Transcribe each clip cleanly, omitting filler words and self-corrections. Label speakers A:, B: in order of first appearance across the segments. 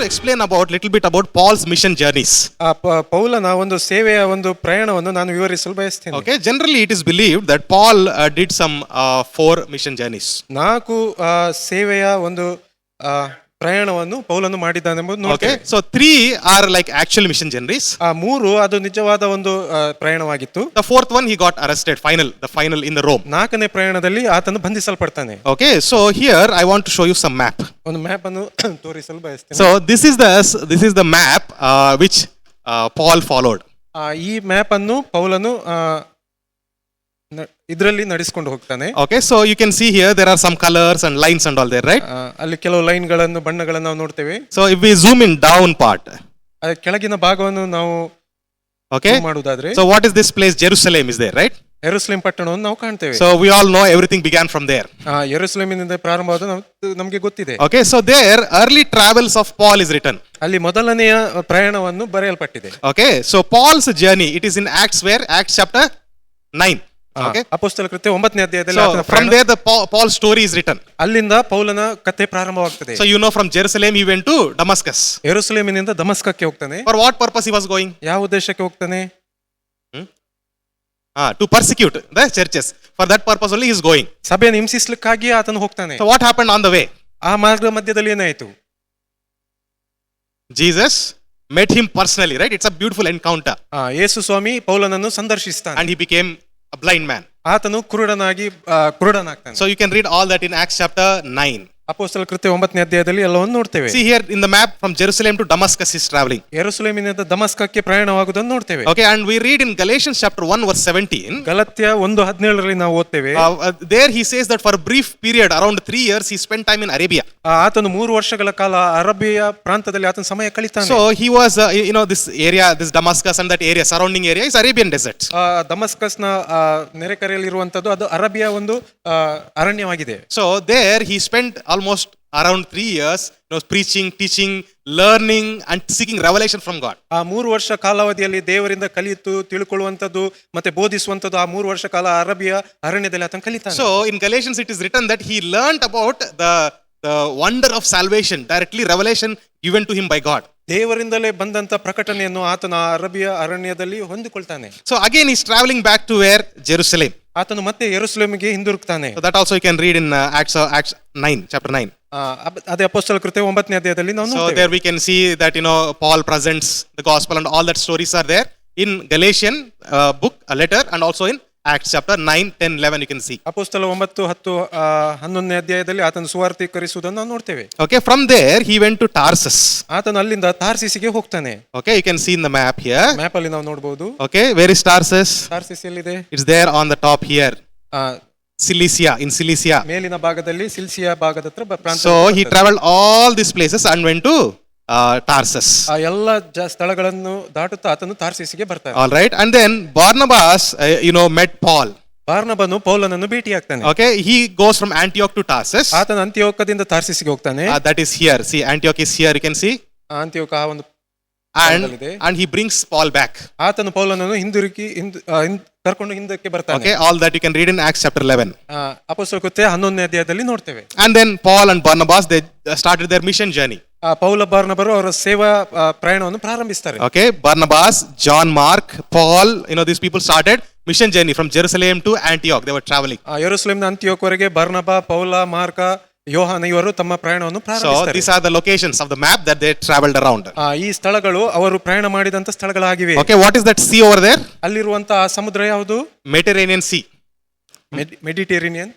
A: to explain about little bit about Paul's mission journeys.
B: ಪೌಲನ ಒಂದು ಸೇವೆಯ ಒಂದು ಪ್ರಯಾಣವನ್ನು ನಾನು ವಿವರಿಸಲು ಬಯಸ್ತೇನೆ.
A: Okay, generally it is believed that Paul did some 4 mission journeys.
B: 4 ಸೇವೆಯ ಒಂದು ಪ್ರಯಾಣವನ್ನು ಪೌಲನು ಮಾಡಿದ್ದಾನೆಂಬುದು ನೋಡ್ತೇವೆ.
A: Okay, so 3 are like actual mission journeys.
B: 3 ಅದು ನಿಜವಾದ ಒಂದು ಪ್ರಯಾಣವಾಗಿತ್ತು.
A: The 4th one he got arrested, the final in the Rome.
B: 4ನೇ ಪ್ರಯಾಣದಲ್ಲಿ ಆತನು ಬಂಧಿಸಲ್ಪಡ್ತಾನೆ.
A: Okay, so here I want to show you some map.
B: ಒಂದು ಮ್ಯಾಪ್ ಅನ್ನು ತೋರಿಸಲು ಬಯಸ್ತೇನೆ.
A: So this is the map which Paul followed.
B: ಈ ಮ್ಯಾಪ್ ಅನ್ನು ಪೌಲನು ಇದರಲ್ಲಿ ನಡೆಸಿಕೊಂಡು ಹೋಗ್ತಾನೆ.
A: Okay, so you can see here there are some colors and lines and all there, right?
B: ಅಲ್ಲಿ ಕೆಲವು ಲೈನ್ಗಳನ್ನು ಬಣ್ಣಗಳನ್ನು ನಾವು ನೋಡ್ತೇವೆ.
A: So if we zoom in down part,
B: ಕೆಳಗಿನ ಭಾಗವನ್ನು ನಾವು ಮಾಡುವುದಾದ್ರೆ,
A: so what is this place? Jerusalem is there, right?
B: ಯೆರೂಸಲೇಮ್ ಪಟ್ಟಣವನ್ನು ನಾವು ಕಾಣ್ತೇವೆ.
A: So we all know everything began from there.
B: ಯೆರೂಸಲೇಮಿನಿಂದ ಪ್ರಾರಂಭವಾದ ನಮಗೆ ಗೊತ್ತಿದೆ.
A: Okay, so there early travels of Paul is written.
B: ಅಲ್ಲಿ ಮೊದಲನೆಯ ಪ್ರಯಾಣವನ್ನು ಬರೆಯಲ್ಪಟ್ಟಿದೆ.
A: Okay, so Paul's journey, it is in Acts, where Acts chapter 9. Okay,
B: ಅಪೊಸ್ತಲ ಕೃತ್ಯ 9ನೇ ಅಧ್ಯಾಯದಲ್ಲಿ
A: from there the Paul's story is written.
B: ಅಲ್ಲಿಂದ ಪೌಲನ ಕಥೆ ಪ್ರಾರಂಭವಾಗ್ತದೆ.
A: So you know from Jerusalem he went to Damascus.
B: ಯೆರೂಸಲೇಮಿನಿಂದ ದಮಸ್ಕಕ್ಕೆ ಹೋಗ್ತಾನೆ.
A: For what purpose he was going?
B: ಯಾವ ಉದ್ದೇಶಕ್ಕೆ ಹೋಗ್ತಾನೆ?
A: To persecute the churches. For that purpose only he is going.
B: ಸಭೆಯನ್ನು ಹಿಂಸಿಸಲಿಕ್ಕಾಗಿ ಆತನು ಹೋಗ್ತಾನೆ.
A: So what happened on the way?
B: ಆ ಮಾರ್ಗ ಮಧ್ಯದಲ್ಲಿ ಏನಾಯಿತು?
A: Jesus met him personally, right? It's a beautiful encounter.
B: ಯೇಸು ಸ್ವಾಮಿ ಪೌಲನನ್ನು ಸಂದರ್ಶಿಸ್ತಾನೆ.
A: And he became a blind man.
B: ಆತನು ಕುರುಡನಾಗ್ತಾನೆ.
A: So you can read all that in Acts chapter 9.
B: ಅಪೊಸ್ತಲ ಕೃತ್ಯ 9ನೇ ಅಧ್ಯಾಯದಲ್ಲಿ ಎಲ್ಲವನ್ನು ನೋಡ್ತೇವೆ.
A: See here in the map from Jerusalem to Damascus is traveling.
B: ಯೆರೂಸಲೇಮಿನಿಂದ ದಮಸ್ಕಕ್ಕೆ ಪ್ರಯಾಣವಾಗುವುದನ್ನು ನೋಡ್ತೇವೆ.
A: Okay, and we read in Galatians chapter 1 verse 17.
B: Galatia 1:17ರಲ್ಲಿ ನಾವು ಓದ್ತೇವೆ.
A: There he says that for a brief period around 3 years he spent time in Arabia.
B: ಆತನು 3 ವರ್ಷಗಳ ಕಾಲ Arabia ಪ್ರಾಂತದಲ್ಲಿ ಆತನ ಸಮಯ ಕಳೆತಾನೆ.
A: So he was this area, this Damascus and that area, surrounding area is Arabian desert.
B: ದಮಸ್ಕಸ್ನ ನೆರೆಕರೆಯಲ್ಲಿ ಇರುವಂತದ್ದು ಅದು Arabia ಒಂದು ಅರಣ್ಯವಾಗಿದೆ.
A: So there he spent almost around 3 years preaching, teaching, learning and seeking revelation from God.
B: 3 ವರ್ಷ ಕಾಲಾವಧಿಯಲ್ಲಿ ದೇವರಿಂದ ಕಲಿತು ತಿಳ್ಕೊಳ್ಳುವಂತದ್ದು ಮತ್ತೆ ಬೋಧಿಸುವಂತದ್ದು 3 ವರ್ಷ ಕಾಲ ಅರೇಬಿಯಾ ಅರಣ್ಯದಲ್ಲಿ ಆತನು ಕಲಿತಾನೆ.
A: So in Galatians it is written that he learned about the wonder of salvation, directly revelation given to him by God.
B: ದೇವರಿಂದಲೇ ಬಂದಂತ ಪ್ರಕಟಣೆಯನ್ನು ಆತನ ಅರೇಬಿಯಾ ಅರಣ್ಯದಲ್ಲಿ ಹೊಂದಿಕೊಳ್ತಾನೆ.
A: So again he is traveling back to where? Jerusalem.
B: ಆತನು ಮತ್ತೆ ಯೆರೂಸಲೇಮಿಗೆ ಹಿಂದಿರುಗ್ತಾನೆ.
A: So that also you can read in Acts 9 chapter 9.
B: ಅದೇ ಅಪೊಸ್ತಲ ಕೃತ್ಯ 9ನೇ ಅಧ್ಯಾಯದಲ್ಲಿ ನಾವು ನೋಡ್ತೇವೆ.
A: So there we can see that Paul presents the gospel and all that stories are there in Galatian book, a letter, and also in Acts chapter 9, 10, 11 you can see.
B: ಅಪೊಸ್ತಲ 9, 10, 11ನೇ ಅಧ್ಯಾಯದಲ್ಲಿ ಆತನು ಸುವಾರ್ತೀಕರಿಸುವುದನ್ನು ನಾವು ನೋಡ್ತೇವೆ.
A: Okay, from there he went to Tarsus.
B: ಆತನು ಅಲ್ಲಿಂದ ತಾರ್ಸಿಸಿಗೆ ಹೋಗ್ತಾನೆ.
A: Okay, you can see in the map here.
B: Map ಅಲ್ಲಿ ನಾವು ನೋಡಬಹುದು.
A: Okay, where is Tarsus?
B: ತಾರ್ಸಿಸ್ ಎಲ್ಲಿದೆ?
A: It's there on the top here. Cilicia, in Cilicia.
B: ಮೇಲಿನ ಭಾಗದಲ್ಲಿ ಸಿಲಿಸಿಯಾ ಭಾಗದ ಹತ್ರ ಪ್ರಾಂತ.
A: So he traveled all these places and went to Tarsus.
B: ಎಲ್ಲ ಸ್ಥಳಗಳನ್ನು ದಾಟುತ್ತಾ ಆತನು ತಾರ್ಸಿಸಿಗೆ ಬರ್ತಾನೆ.
A: All right, and then Barnabas met Paul.
B: ಬಾರ್ನಬನು ಪೌಲನನ್ನು ಭೇಟಿಯಾಗ್ತಾನೆ.
A: Okay, he goes from Antioch to Tarsus.
B: ಆತನು ಅಂತಿಯೋಕದಿಂದ ತಾರ್ಸಿಸಿಗೆ ಹೋಗ್ತಾನೆ.
A: That is here. See, Antioch is here, you can see.
B: ಅಂತಿಯೋಕ ಒಂದು
A: and he brings Paul back.
B: ಆತನು ಪೌಲನನ್ನು ಹಿಂದಿರುಗಿ ಕರ್ಕೊಂಡು ಹಿಂದಕ್ಕೆ ಬರ್ತಾನೆ.
A: Okay, all that you can read in Acts chapter 11.
B: ಅಪೊಸ್ತಲ ಕೃತ್ಯ 11ನೇ ಅಧ್ಯಾಯದಲ್ಲಿ ನೋಡ್ತೇವೆ.
A: And then Paul and Barnabas, they started their mission journey.
B: ಪೌಲ ಬಾರ್ನಬರು ಅವರ ಸೇವಾ ಪ್ರಯಾಣವನ್ನು ಪ್ರಾರಂಭಿಸ್ತಾರೆ.
A: Okay, Barnabas, John Mark, Paul, these people started mission journey from Jerusalem to Antioch. They were traveling.
B: ಯೆರೂಸಲೇಮಿನ ಅಂತಿಯೋಕ್ ವರೆಗೆ ಬಾರ್ನಬ, ಪೌಲ, mark, ಯೋಹಾನ ಇವರು ತಮ್ಮ ಪ್ರಯಾಣವನ್ನು ಪ್ರಾರಂಭಿಸಿದರು.
A: So these are the locations of the map that they traveled around.
B: ಈ ಸ್ಥಳಗಳು ಅವರು ಪ್ರಯಾಣ ಮಾಡಿದಂತ ಸ್ಥಳಗಳಾಗಿವೆ.
A: Okay, what is that sea over there?
B: ಅಲ್ಲಿರುವಂತಹ ಸಮುದ್ರ ಯಾವುದು?
A: Mediterranean Sea.
B: ಮೆಡಿಟೇರಿಯನ್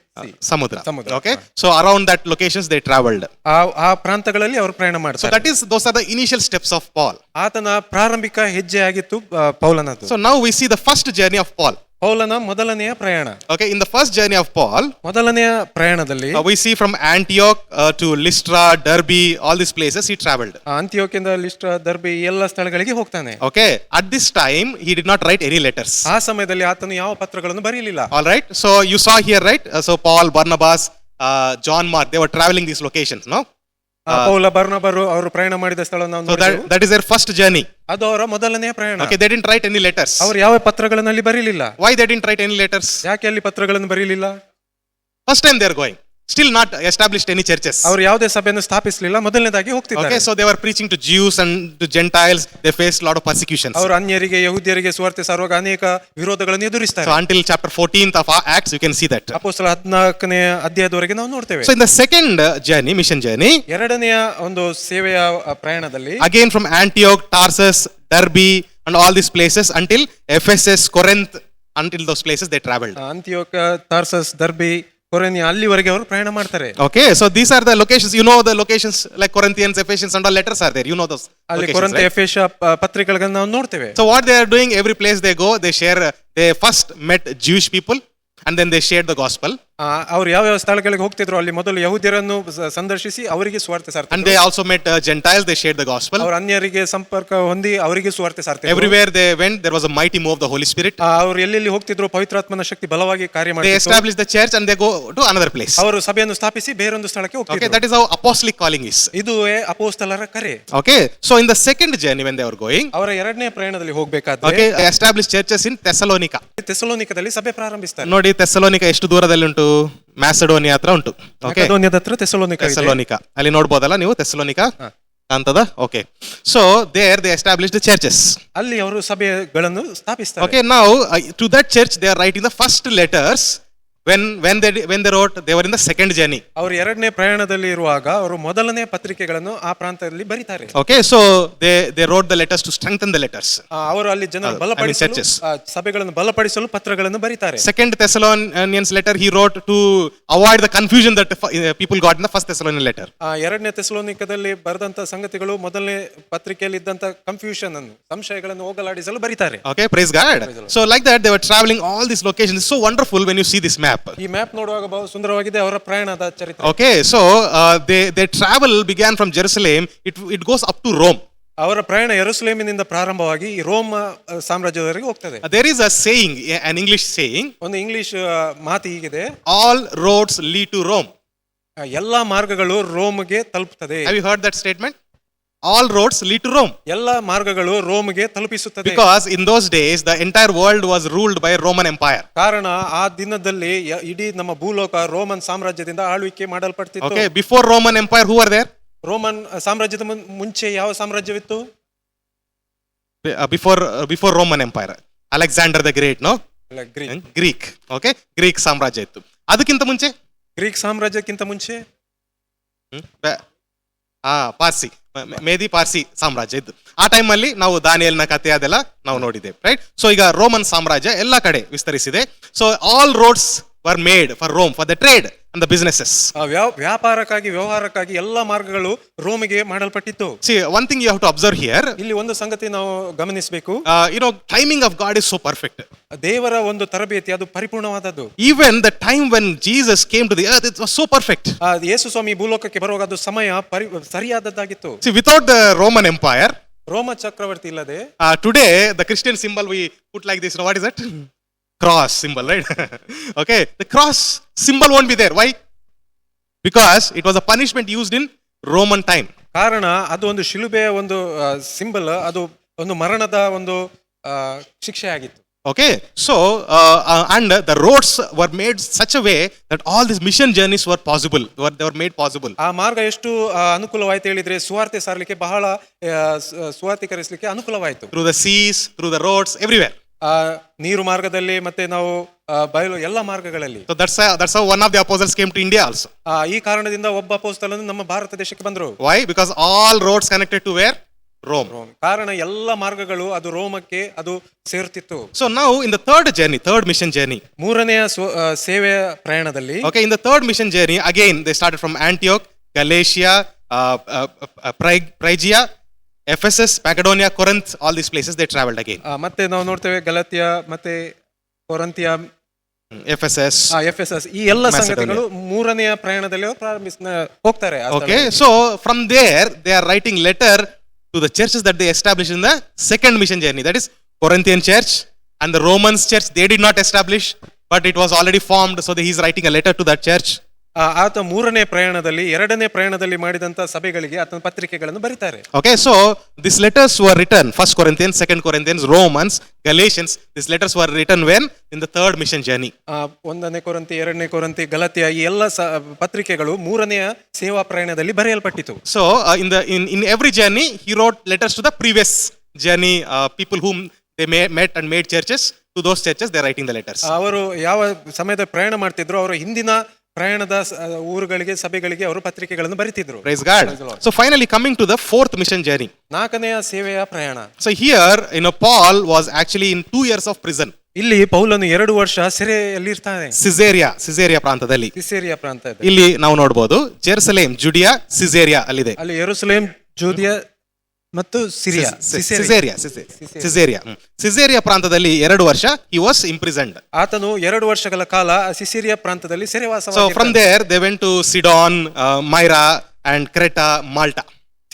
A: ಸಮುದ್ರ. Okay, so around that locations they traveled.
B: ಆ ಪ್ರಾಂತಗಳಲ್ಲಿ ಅವರು ಪ್ರಯಾಣ ಮಾಡ್ತಾರೆ.
A: So those are the initial steps of Paul.
B: ಆತನ ಪ್ರಾರಂಭಿಕ ಹೆಜ್ಜೆ ಆಗಿತ್ತು ಪೌಲನದು.
A: So now we see the first journey of Paul.
B: ಪೌಲನ ಮೊದಲನೆಯ ಪ್ರಯಾಣ.
A: Okay, in the first journey of Paul,
B: ಮೊದಲನೆಯ ಪ್ರಯಾಣದಲ್ಲಿ
A: we see from Antioch to Lystra, Derbe, all these places he traveled.
B: ಅಂತಿಯೋಕಿಂದ ಲಿಸ್ಟ್ರಾ, Darbe ಎಲ್ಲ ಸ್ಥಳಗಳಿಗೆ ಹೋಗ್ತಾನೆ.
A: Okay, at this time he did not write any letters.
B: ಆ ಸಮಯದಲ್ಲಿ ಆತನು ಯಾವ ಪತ್ರಗಳನ್ನು ಬರೆಯಲಿಲ್ಲ.
A: All right, so you saw here, right? So Paul, Barnabas, John Mark, they were traveling these locations, no?
B: ಪೌಲ ಬಾರ್ನಬರು ಅವರು ಪ್ರಯಾಣ ಮಾಡಿದ ಸ್ಥಳ ನಾವು ನೋಡಿದೆವು.
A: That is their first journey.
B: ಅದು ಅವರ ಮೊದಲನೆಯ ಪ್ರಯಾಣ.
A: Okay, they didn't write any letters.
B: ಅವರು ಯಾವ ಪತ್ರಗಳನ್ನು ಅಲ್ಲಿ ಬರೀಲಿಲ್ಲ.
A: Why they didn't write any letters?
B: ಯಾಕೆ ಅಲ್ಲಿ ಪತ್ರಗಳನ್ನು ಬರೀಲಿಲ್ಲ?
A: First time they are going. still not established any churches.
B: ಅವರು ಯಾವುದೇ ಸಭೆಯನ್ನು ಸ್ಥಾಪಿಸಲಿಲ್ಲ, ಮೊದಲನೇದಾಗಿ ಹೋಗ್ತಿದ್ದಾರೆ.
A: Okay, so they were preaching to Jews and to Gentiles. They faced a lot of persecutions.
B: ಅವರು ಅನ್ಯರಿಗೆ ಯಹೂದ್ಯರಿಗೆ ಸುವಾರ್ತೆ ಸಾರುವಾಗ ಅನೇಕ ವಿರೋಧಗಳನ್ನು ಎದುರಿಸ್ತಾರೆ.
A: So until chapter 14th of Acts, you can see that.
B: ಅಪೊಸ್ತಲ 14ನೇ ಅಧ್ಯಾಯದವರೆಗೆ ನಾವು ನೋಡ್ತೇವೆ.
A: So in the second journey, mission journey,
B: ಎರಡನೆಯ ಒಂದು ಸೇವೆಯ ಪ್ರಯಾಣದಲ್ಲಿ
A: again from Antioch, Tarsus, Derbe, and all these places until Ephesus, Corinth, until those places they traveled.
B: ಅಂತಿಯೋಕ, ತಾರ್ಸಸ್, ದರ್ಬಿ, ಕೊರೆನಿಯ ಅಲ್ಲಿವರೆಗೆ ಅವರು ಪ್ರಯಾಣ ಮಾಡ್ತಾರೆ.
A: Okay, so these are the locations. You know the locations like Corinthians, Ephesians, and all letters are there. You know those.
B: ಅಲ್ಲಿ
A: locations,
B: ಕೊರಂತ,
A: right?
B: ಎಫೆಸ ಪತ್ರಿಕೆಗಳನ್ನು ನಾವು ನೋಡ್ತೇವೆ.
A: So what they are doing, every place they go, they share. They first met Jewish people, and then they shared the gospel.
B: ಅವ್ರು ಯಾವ ಸ್ಥಳಗಳಿಗೆ ಹೋಗ್ತಿದ್ರು ಅಲ್ಲಿ ಮೊದಲು ಯಹೂದ್ಯರನ್ನು ಸಂದರ್ಶಿಸಿ ಅವರಿಗೆ ಸುವಾರ್ತೆ ಸಾರ್ತಾರೆ.
A: And they also met Gentiles. They shared the gospel.
B: ಅವರು ಅನ್ಯರಿಗೆ ಸಂಪರ್ಕ ಹೊಂದಿ ಅವರಿಗೆ ಸುವಾರ್ತೆ ಸಾರ್ತಾರೆ.
A: Everywhere they went, there was a mighty move of the Holy Spirit.
B: ಅವರು ಎಲ್ಲೆಲ್ಲಿ ಹೋಗ್ತಿದ್ರು ಪವಿತ್ರಾತ್ಮನ ಶಕ್ತಿ ಬಲವಾಗಿ ಕಾರ್ಯ
A: They
B: ಮಾಡ್ತಿತ್ತು.
A: established the church and they go to another place.
B: ಅವರು ಸಭೆಯನ್ನು ಸ್ಥಾಪಿಸಿ ಬೇರೊಂದು ಸ್ಥಳಕ್ಕೆ
A: Okay,
B: ಹೋಗ್ತಿದ್ರು.
A: that is how apostolic calling is.
B: ಇದುವೇ ಅಪೊಸ್ತಲರ ಕರೆ.
A: Okay, so in the second journey when they were going,
B: ಅವರ ಎರಡನೇ ಪ್ರಯಾಣದಲ್ಲಿ ಹೋಗ್ಬೇಕಾದ್ರೆ
A: okay, they established churches in Thessalonica.
B: ಥೆಸಲೋನಿಕದಲ್ಲಿ ಸಭೆ ಪ್ರಾರಂಭಿಸ್ತಾರೆ.
A: ನೋಡಿ ಥೆಸಲೋನಿಕಾ ಎಷ್ಟು ದೂರದಲ್ಲಿ ಉಂಟು? ಮ್ಯಾಸಡೋನಿಯಾ ಹತ್ರ ಉಂಟು. ಓಕೆ,
B: ಮಕೆದೋನ್ಯದ ಹತ್ರ ಥೆಸಲೋನಿಕ ಇದೆ.
A: ಥೆಸಲೋನಿಕಾ ಅಲ್ಲಿ ನೋಡ್ಬೋದಲ್ಲ ನೀವು, ಥೆಸಲೋನಿಕಾ ಅಂತದ. Okay, so there they established churches.
B: ಅಲ್ಲಿ ಅವರು ಸಭೆಗಳನ್ನು ಸ್ಥಾಪಿಸ್ತಾರೆ.
A: ಓಕೆ, ನಾವು to that church they are writing the first letters. when they wrote, they were in the second journey.
B: ಅವರು ಎರಡನೇ ಪ್ರಯಾಣದಲ್ಲಿ ಇರುವಾಗ ಅವರು ಮೊದಲನೇ ಪತ್ರಿಕೆಗಳನ್ನು ಆ ಪ್ರಾಂತದಲ್ಲಿ ಬರೀತಾರೆ.
A: Okay, so they wrote the letters to strengthen the letters.
B: ಅವರು ಅಲ್ಲಿ ಜನರು ಬಲಪಡಿಸಲು, ಸಭೆಗಳನ್ನು ಬಲಪಡಿಸಲು ಪತ್ರಗಳನ್ನು ಬರೀತಾರೆ.
A: Second Thessalonians letter he wrote to avoid the confusion that people got in the first Thessalonian letter.
B: ಎರಡನೇ ಥೆಸಲೋನಿಕದಲ್ಲಿ ಬರೆದಂತ ಸಂಗತಿಗಳು ಮೊದಲನೇ ಪತ್ರಿಕೆಯಲ್ಲಿ ಇದ್ದಂತ ಕನ್ಫ್ಯೂಷನ್ ಅನ್ನು, ಸಂಶಯಗಳನ್ನು ಹೋಗಲಾಡಿಸಲು ಬರೀತಾರೆ.
A: Okay, praise God. So like that they were traveling all these locations. It's so wonderful when you see this map.
B: ಈ map ನೋಡುವಾಗ ಬಹಳ ಸುಂದರವಾಗಿದೆ ಅವರ ಪ್ರಯಾಣದ ಚರಿತ್ರೆ.
A: Okay, so they travel began from Jerusalem. It goes up to Rome.
B: ಅವರ ಪ್ರಯಾಣ ಯೆರೂಸಲೇಮಿನಿಂದ ಪ್ರಾರಂಭವಾಗಿ ರೋಮ್ ಸಾಮ್ರಾಜ್ಯದವರೆಗೆ ಹೋಗ್ತದೆ.
A: There is a saying, an English saying,
B: ಒಂದು ಇಂಗ್ಲಿಷ್ ಮಾತು ಹೀಗಿದೆ,
A: all roads lead to Rome.
B: ಎಲ್ಲಾ ಮಾರ್ಗಗಳು ರೋಮ್ಗೆ ತಲುಪುತ್ತದೆ.
A: Have you heard that statement? All roads lead to Rome.
B: ಎಲ್ಲ ಮಾರ್ಗಗಳು ರೋಮ್ಗೆ ತಲುಪಿಸುತ್ತದೆ.
A: Because in those days the entire world was ruled by Roman Empire.
B: ಕಾರಣ ಆ ದಿನದಲ್ಲಿ ಇಡೀ ನಮ್ಮ ಭೂಲೋಕ ರೋಮನ್ ಸಾಮ್ರಾಜ್ಯದಿಂದ ಆಳ್ವಿಕೆ ಮಾಡಲ್ಪಡ್ತಿತ್ತು.
A: Okay, before Roman Empire who were there?
B: Roman ಸಾಮ್ರಾಜ್ಯದ ಮುಂಚೆ ಯಾವ ಸಾಮ್ರಾಜ್ಯವಿತ್ತು?
A: Before Roman Empire, Alexander the Great, no? Greek. Okay, Greek ಸಾಮ್ರಾಜ್ಯ ಇತ್ತು. ಅದಕ್ಕಿಂತ ಮುಂಚೆ
B: ಗ್ರೀಕ್ ಸಾಮ್ರಾಜ್ಯಕ್ಕಿಂತ ಮುಂಚೆ
A: ಪಾರ್ಸಿ, ಮೇದಿ ಪಾರ್ಸಿ ಸಾಮ್ರಾಜ್ಯ ಇದ್ದು. ಆ ಟೈಮ್ ಅಲ್ಲಿ ನಾವು ದಾನಿಯಲ್ನ ಕಥೆ ಅದೆಲ್ಲ ನಾವು ನೋಡಿದ್ದೇವೆ, ರೈಟ್? ಸೊ ಈಗ ರೋಮನ್ ಸಾಮ್ರಾಜ್ಯ ಎಲ್ಲ ಕಡೆ ವಿಸ್ತರಿಸಿದೆ. So all roads were made for Rome, for the trade and the businesses.
B: ವ್ಯಾಪಾರಕ್ಕಾಗಿ, ವ್ಯವಹಾರಕ್ಕಾಗಿ ಎಲ್ಲ ಮಾರ್ಗಗಳು ರೋಮಿಗೆ ಮಾಡಲ್ಪಟ್ಟಿತ್ತು.
A: See, one thing you have to observe here,
B: ಇಲ್ಲಿ ಒಂದು ಸಂಗತಿ ನಾವು ಗಮನಿಸಬೇಕು.
A: timing of God is so perfect.
B: ದೇವರ ಒಂದು ತರಬೇತಿ ಅದು ಪರಿಪೂರ್ಣವಾದದ್ದು.
A: Even the time when Jesus came to the earth, it was so perfect.
B: ಯೇಸು ಸ್ವಾಮಿ ಭೂಲೋಕಕ್ಕೆ ಬರುವಾಗ ಅದು ಸಮಯ ಸರಿಯಾದದ್ದಾಗಿತ್ತು.
A: See, without the Roman Empire,
B: ರೋಮ ಚಕ್ರವರ್ತಿ ಇಲ್ಲದೆ,
A: today the Christian symbol we put like this, what is it? Cross symbol, right? Okay, the cross symbol won't be there. Why? Because it was a punishment used in Roman time.
B: ಕಾರಣ ಅದು ಒಂದು ಶಿಲುಬೆಯ ಒಂದು symbol, ಅದು ಒಂದು ಮರಣದ ಒಂದು ಶಿಕ್ಷೆ ಆಗಿತ್ತು.
A: Okay, so and the roads were made such a way that all these mission journeys were possible. They were made possible.
B: ಆ ಮಾರ್ಗ ಎಷ್ಟು ಅನುಕೂಲವಾಯ್ತು ಹೇಳಿದ್ರೆ ಸುವಾರ್ತೆ ಸಾರಲಿಕ್ಕೆ, ಬಹಳ ಸುವಾರ್ತೀಕರಿಸಲಿಕ್ಕೆ ಅನುಕೂಲವಾಯಿತು.
A: Through the seas, through the roads, everywhere.
B: ನೀರು ಮಾರ್ಗದಲ್ಲಿ ಮತ್ತೆ ನಾವು ಬಯಲು ಎಲ್ಲ ಮಾರ್ಗಗಳಲ್ಲಿ.
A: So that's how one of the apostles came to India also.
B: ಈ ಕಾರಣದಿಂದ ಒಬ್ಬ ಅಪೊಸ್ತಲನು ನಮ್ಮ ಭಾರತ ದೇಶಕ್ಕೆ ಬಂದರು.
A: Why? Because all roads connected to where? Rome.
B: ಕಾರಣ ಎಲ್ಲ ಮಾರ್ಗಗಳು ಅದು ರೋಮಕ್ಕೆ ಅದು ಸೇರ್ತಿತ್ತು.
A: So now in the third mission journey,
B: ಮೂರನೆಯ ಸೇವೆಯ ಪ್ರಯಾಣದಲ್ಲಿ,
A: okay, in the third mission journey again they started from Antioch, Galatia, Phrygia, Ephesus, Macedonia, Corinth, all these places they traveled again.
B: ಮತ್ತೆ ನಾವು ನೋಡ್ತೇವೆ ಗಲಾತ್ಯ ಮತ್ತೆ ಕೊರಿಂಥಿಯ,
A: Ephesus,
B: ಈ ಎಲ್ಲ ಸಂಗತಿಗಳು ಮೂರನೆಯ ಪ್ರಯಾಣದಲ್ಲಿ ಹೋಗ್ತಾರೆ.
A: Okay, so from there they are writing letter to the churches that they established in the second mission journey. That is Corinthian church and the Romans church. They did not establish, but it was already formed. So he is writing a letter to that church.
B: ಆತ ಮೂರನೇ ಪ್ರಯಾಣದಲ್ಲಿ, ಎರಡನೇ ಪ್ರಯಾಣದಲ್ಲಿ ಮಾಡಿದಂತ ಸಭೆಗಳಿಗೆ ಆತನ ಪತ್ರಿಕೆಗಳನ್ನು ಬರೀತಾರೆ.
A: Okay, so these letters were written, 1 Corinthians, 2 Corinthians, Romans, Galatians. These letters were written when? In the third mission journey.
B: ಒಂದನೇ ಕೊರಂತಿ, ಎರಡನೇ ಕೊರಂತಿ, ಗಲಾತ್ಯ, ಈ ಎಲ್ಲ ಪತ್ರಿಕೆಗಳು ಮೂರನೆಯ ಸೇವಾ ಪ್ರಯಾಣದಲ್ಲಿ ಬರೆಯಲ್ಪಟ್ಟಿತು.
A: So in every journey, he wrote letters to the previous journey, people whom they met and made churches. To those churches, they are writing the letters.
B: ಅವರು ಯಾವ ಸಮಯದ ಪ್ರಯಾಣ ಮಾಡ್ತಿದ್ರು, ಅವರು ಹಿಂದಿನ ಪ್ರಯಾಣದ ಊರುಗಳಿಗೆ, ಸಭೆಗಳಿಗೆ ಅವರು ಪತ್ರಿಕೆಗಳನ್ನು ಬರೀತಿದ್ರು.
A: Praise God. So finally coming to the fourth mission journey.
B: ನಾಲ್ಕನೆಯ ಸೇವೆಯ ಪ್ರಯಾಣ.
A: So here, Paul was actually in 2 years of prison.
B: ಇಲ್ಲಿ ಪೌಲನು 2 ವರ್ಷ ಸೆರೆಯಲ್ಲಿ ಇರ್ತಾನೆ.
A: ಸಿಸೇರಿಯಾ ಪ್ರಾಂತದಲ್ಲಿ.
B: ಸಿಸೇರಿಯಾ ಪ್ರಾಂತ ಇದೆ.
A: ಇಲ್ಲಿ ನಾವು ನೋಡಬಹುದು ಜೆರುಸಲೇಮ್, ಜುಡಿಯಾ, ಸಿಸೇರಿಯಾ ಅಲ್ಲಿದೆ.
B: ಅಲ್ಲಿ ಯೆರೂಸಲೇಮ್, ಜೂದಿಯಾ ಮತ್ತು
A: ಸಿಸೇರಿಯಾ ಪ್ರಾಂತದಲ್ಲಿ 2 ವರ್ಷ he was imprisoned.
B: ಆತನು 2 ವರ್ಷಗಳ ಕಾಲ ಸಿಸೇರಿಯಾ ಪ್ರಾಂತದಲ್ಲಿ ಸೆರೆವಾಸವಾಗಿದ್ದ.
A: So from there they went to Sidon, Myra and Creta, Malta.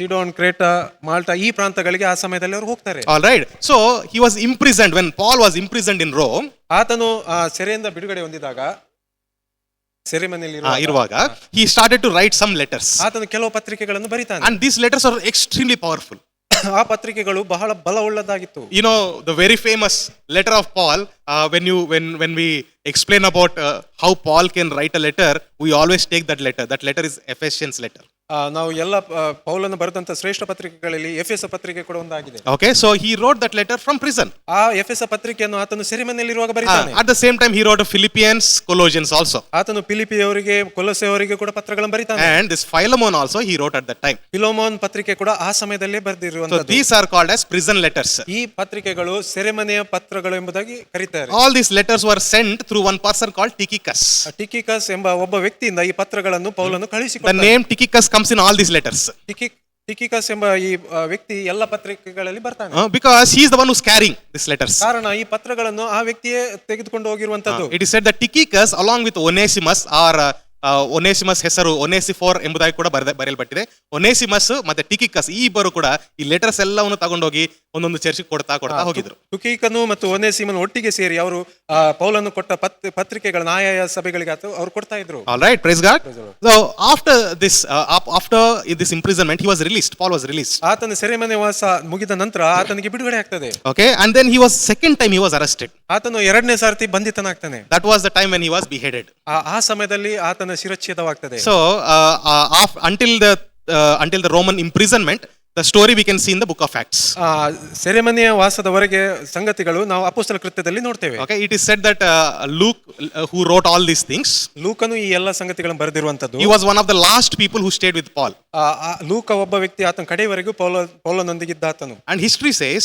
B: Sidon, Creta, Malta ಈ ಪ್ರಾಂತಗಳಿಗೆ ಆ ಸಮಯದಲ್ಲಿ ಅವರು ಹೋಗ್ತಾರೆ.
A: All right. So he was imprisoned when Paul was imprisoned in Rome.
B: ಆತನು ಸೆರೆಯಿಂದ ಬಿಡುಗಡೆ ಹೊಂದಿದಾಗ, ಸೆರೆಮನೆಯಲ್ಲಿ
A: ಇರುವಾಗ he started to write some letters.
B: ಆತನು ಕೆಲವು ಪತ್ರಿಕೆಗಳನ್ನು ಬರೀತಾನೆ.
A: And these letters are extremely powerful.
B: ಆ ಪತ್ರಿಕೆಗಳು ಬಹಳ ಬಲವುಳ್ಳದಾಗಿತ್ತು.
A: You know the very famous letter of Paul, when we explain about how Paul can write a letter, we always take that letter. That letter is Ephesians letter.
B: ನಾವು ಎಲ್ಲ ಪೌಲನು ಬರೆದಂತ ಶ್ರೇಷ್ಠ ಪತ್ರಿಕೆಗಳಲ್ಲಿ ಎಫೆಸ ಪತ್ರಿಕೆ ಕೂಡ ಒಂದಾಗಿದೆ.
A: Okay, so he wrote that letter from prison.
B: ಆ ಎಫೆಸ ಪತ್ರಿಕೆಯನ್ನು ಆತನು ಸೆರೆಮನೆಯಲ್ಲಿರುವಾಗ ಬರೀತಾನೆ.
A: At the same time he wrote Philippians, Colossians also.
B: ಆತನು ಫಿಲಿಪಿಯವರಿಗೆ, ಕೊಲೊಸ್ಸೆಯವರಿಗೆ ಕೂಡ ಪತ್ರಗಳನ್ನು ಬರೀತಾನೆ.
A: And this Philemon also he wrote at that time.
B: ಫಿಲೋಮೋನ್ ಪತ್ರಿಕೆ ಕೂಡ ಆ ಸಮಯದಲ್ಲೇ ಬರೆದಿರುವಂತದ್ದು.
A: So these are called as prison letters.
B: ಈ ಪತ್ರಿಕೆಗಳು ಸೆರೆಮನೆಯ ಪತ್ರಗಳು ಎಂಬುದಾಗಿ ಕರೀತಾರೆ.
A: All these letters were sent through one person called Tychicus.
B: ಟಿಕಿಕಸ್ ಎಂಬ ಒಬ್ಬ ವ್ಯಕ್ತಿಯಿಂದ ಈ ಪತ್ರಗಳನ್ನು ಪೌಲನು
A: The
B: ಕಳುಹಿಸಿಕೊಡ್ತಾನೆ.
A: name Tychicus comes in all these letters.
B: ಟಿಕಿಕಸ್ ಎಂಬ ಈ ವ್ಯಕ್ತಿ ಎಲ್ಲ ಪತ್ರಿಕೆಗಳಲ್ಲಿ ಬರ್ತಾನೆ.
A: Because he is the one who's carrying these letters.
B: ಕಾರಣ ಈ ಪತ್ರಗಳನ್ನು ಆ ವ್ಯಕ್ತಿಯೇ ತೆಗೆದುಕೊಂಡು ಹೋಗಿರುವಂತದ್ದು.
A: It is said that Tychicus along with Onesimus or ಒನೇಸಿಮಸ್ ಹೆಸರು ಒನೇಸಿಫೋರ್ ಎಂಬುದಾಗಿ ಕೂಡ ಬರೆಯಲ್ಪಟ್ಟಿದೆ. ಒನೇಸಿಮಸ್ ಮತ್ತೆ ಟಿಕಿಕಸ್ ಈ ಇಬ್ಬರು ಕೂಡ ಈ ಲೆಟರ್ಸ್ ಎಲ್ಲವನ್ನು ತಗೊಂಡೋಗಿ ಒಂದೊಂದು ಚರ್ಚಿಗೆ ಕೊಡ್ತಾ ಹೋಗಿದ್ರು.
B: ತುಕೀಕನು ಮತ್ತು ಒನೇಸಿಮನ್ ಒಟ್ಟಿಗೆ ಸೇರಿ ಅವರು ಪೌಲನು ಕೊಟ್ಟ ಪತ್ರಿಕೆಗಳನ್ನ ಆಯಾಯ ಸಭೆಗಳಿಗೆ ಅವರು ಕೊಡ್ತಾ ಇದ್ರು.
A: All right, praise God. So after this imprisonment he was released. Paul was released.
B: ಆತನ ಸೆರೆಮನೆ ವಾಸ ಮುಗಿದ ನಂತರ ಆತನಿಗೆ ಬಿಡುಗಡೆ ಆಗ್ತದೆ.
A: Okay, and then second time he was arrested.
B: ಆತನು ಎರಡನೇ ಸಾರ್ತಿ ಬಂಧಿತನಾಗ್ತಾನೆ.
A: That was the time when he was beheaded.
B: ಆ ಸಮಯದಲ್ಲಿ ಆತನ ಶಿರಚ್ಛೇದವಾಗ್ತದೆ.
A: So until the Roman imprisonment, the story we can see in the book of Acts.
B: ಸೆರೆಮನೆಯ ವಾಸದವರೆಗೆ ಸಂಗತಿಗಳು ನಾವು ಅಪೊಸ್ತಲ ಕೃತ್ಯದಲ್ಲಿ ನೋಡ್ತೇವೆ.
A: Okay, it is said that Luke, who wrote all these things,
B: ಲೂಕನು ಈ ಎಲ್ಲ ಸಂಗತಿಗಳನ್ನು ಬರೆದಿರುವಂತದ್ದು.
A: he was one of the last people who stayed with Paul.
B: ಲೂಕ ಒಬ್ಬ ವ್ಯಕ್ತಿ, ಆತನ ಕಡೆಯವರೆಗೂ ಪೌಲನೊಂದಿಗಿದ್ದ ಆತನು.
A: And history says,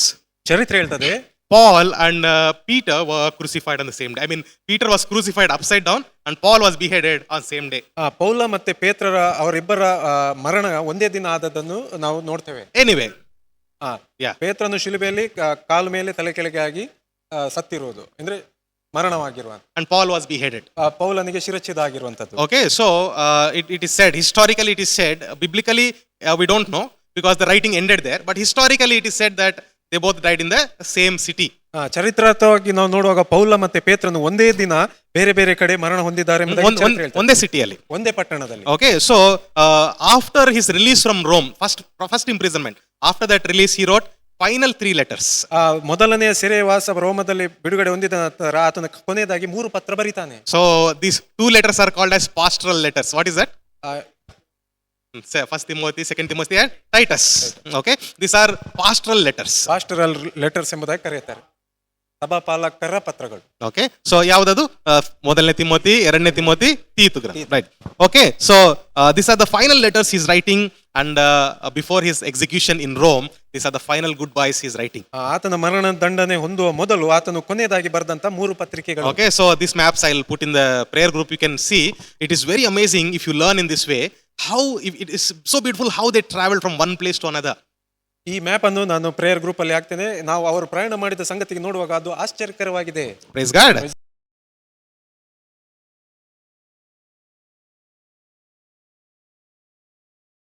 B: ಚರಿತ್ರೆ ಹೇಳ್ತದೆ,
A: Paul and Peter were crucified on the same day. I mean, Peter was crucified upside down and Paul was beheaded on same day.
B: ಪೌಲ ಮತ್ತೆ ಪೇತ್ರರ ಅವರಿಬ್ಬರ ಮರಣ ಒಂದೇ ದಿನ ಆದದನ್ನು ನಾವು ನೋಡ್ತೇವೆ.
A: Anyway,
B: ಪೇತ್ರನು ಶಿಲುಬೆಯಲ್ಲಿ ಕಾಲು ಮೇಲೆ ತಲೆ ಕೆಳಗೆ ಆಗಿ ಸತ್ತಿರುವುದು ಅಂದ್ರೆ ಮರಣವಾಗಿರುವ.
A: And Paul was beheaded.
B: ಪೌಲನಿಗೆ ಶಿರಚ್ಛೇದ ಆಗಿರುವಂತದ್ದು.
A: Okay, so it is said, historically it is said, biblically we don't know because the writing ended there, but historically it is said that they both died in the same city.
B: ಚರಿತ್ರಾತ್ಮಕವಾಗಿ ನಾವು ನೋಡುವಾಗ ಪೌಲ ಮತ್ತೆ ಪೇತ್ರನು ಒಂದೇ ದಿನ ಬೇರೆ ಬೇರೆ ಕಡೆ ಮರಣ ಹೊಂದಿದ್ದಾರೆ
A: ಒಂದೇ ಸಿಟಿಯಲ್ಲಿ,
B: ಒಂದೇ ಪಟ್ಟಣದಲ್ಲಿ.
A: Okay, so after his release from Rome, first imprisonment, after that release he wrote final 3 letters.
B: ಮೊದಲನೆಯ ಸೆರೆವಾಸ ರೋಮದಲ್ಲಿ ಬಿಡುಗಡೆ ಹೊಂದಿದ ನಂತರ ಆತನ ಕೊನೆಯದಾಗಿ 3 ಪತ್ರ ಬರೀತಾನೆ.
A: So these 2 letters are called as pastoral letters. What is that? First Timothy, Second Timothy and Titus. Okay, these are pastoral letters.
B: Pastoral letters ಎಂಬುದಾಗಿ ಕರೆಯುತ್ತಾರೆ, ಸಭಾಪಾಲಕರ ಪತ್ರಗಳು.
A: Okay, so ಯಾವುದು? ಮೊದಲನೇ ತಿಮೋತಿ, ಎರಡನೇ Timothy, ತೀತು. Right. Okay, so these are the final letters he's writing, and before his execution in Rome, these are the final goodbyes he's writing.
B: ಆತನ ಮರಣ ದಂಡನೆ ಹೊಂದುವ ಮೊದಲು ಆತನು ಕೊನೆಯದಾಗಿ ಬರೆದಂತ 3 ಪತ್ರಿಕೆಗಳು.
A: Okay, so these maps I'll put in the prayer group. You can see it is very amazing if you learn in this way. How it is so beautiful how they traveled from one place to another.
B: ಈ map ಅನ್ನು ನಾನು prayer group ಅಲ್ಲಿ ಹಾಕ್ತೇನೆ. ನಾವು ಅವರು ಪ್ರಯಾಣ ಮಾಡಿದ ಸಂಗತಿಗೆ ನೋಡುವಾಗ ಅದು ಆಶ್ಚರ್ಯಕರವಾಗಿದೆ.
A: Praise God.